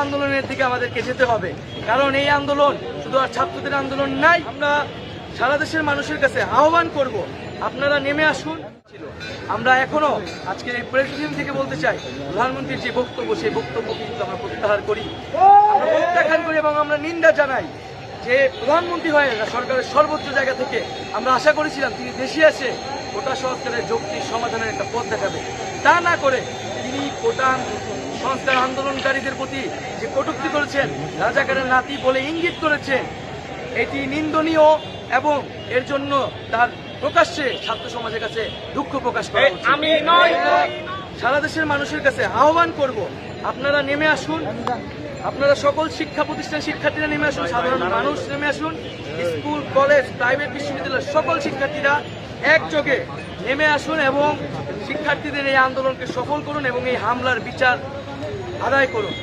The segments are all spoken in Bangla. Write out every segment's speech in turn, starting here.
আন্দোলনের দিকে আমাদেরকে যেতে হবে, কারণ এই আন্দোলন শুধু আর ছাত্রদের আন্দোলন নাই। আমরা সারা দেশের মানুষের কাছে আহ্বান করব, আপনারা নেমে আসুন। আমরা এখনো আজকে এই প্রেসিডেন্ট থেকে বলতে চাই, প্রধানমন্ত্রীর যে বক্তব্য, সেই বক্তব্য কিন্তু আমরা প্রত্যাহার করি, এবং আমরা নিন্দা জানাই যে প্রধানমন্ত্রী হয়ে সরকারের সর্বোচ্চ জায়গা থেকে আমরা আশা করেছিলাম তিনি দেশে এসে কোটা সংস্কারের যৌক্তিক সমাধানের একটা পথ দেখাবে। তা না করে তিনি কোটা সংস্কার আন্দোলনকারীদের প্রতি যে কটূক্তি করেছেন, রাজাকারের নাতি বলে ইঙ্গিত করেছেন, এটি নিন্দনীয় এবং এর জন্য তার প্রকাশ্যে ছাত্র সমাজের কাছে দুঃখ প্রকাশ করা উচিত। আমি সারা দেশের মানুষের কাছে আহ্বান করব, আপনারা নেমে আসুন, আপনারা সকল শিক্ষা প্রতিষ্ঠান শিক্ষার্থীরা নেমে আসুন, সাধারণ মানুষ নেমে আসুন, স্কুল কলেজ প্রাইভেট বিশ্ববিদ্যালয়ের সকল শিক্ষার্থীরা একযোগে নেমে আসুন এবং শিক্ষার্থীদের এই আন্দোলনকে সফল করুন এবং এই হামলার বিচার আদায় করুন।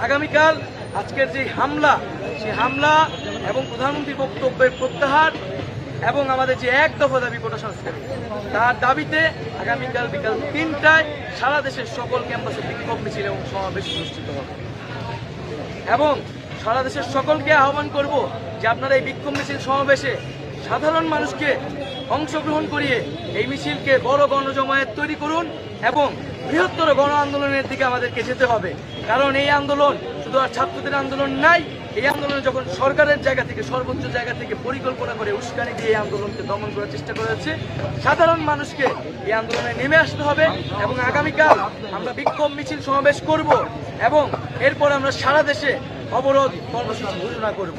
আগামীকাল আজকের যে হামলা, সেই হামলা এবং প্রধানমন্ত্রীর বক্তব্যের প্রত্যাহার এবং আমাদের যে এক দফা দাবি কোটা সংস্কার, তার দাবিতে আগামীকাল বিকাল 3টায় সারা দেশের সকল ক্যাম্পাসে বিক্ষোভ মিছিল এবং সমাবেশ অনুষ্ঠিত হবে। এবং সারা দেশের সকলকে আহ্বান করব যে আপনারা এই বিক্ষোভ মিছিল সমাবেশে সাধারণ মানুষকে অংশগ্রহণ করিয়ে এই মিছিলকে বড় গণজমায়েত তৈরি করুন এবং বৃহত্তর গণ আন্দোলনের দিকে আমাদেরকে যেতে হবে, কারণ এই আন্দোলন শুধু আর ছাত্রদের আন্দোলন নাই। এই আন্দোলনে যখন সরকারের জায়গা থেকে, সর্বোচ্চ জায়গা থেকে পরিকল্পনা করে উস্কানি দিয়ে এই আন্দোলনকে দমন করার চেষ্টা করা হচ্ছে, সাধারণ মানুষকে এই আন্দোলনে নেমে আসতে হবে এবং আগামীকাল আমরা বিক্ষোভ মিছিল সমাবেশ করব এবং এরপর আমরা সারা দেশে অবরোধ কর্মসূচি ঘোষণা করব।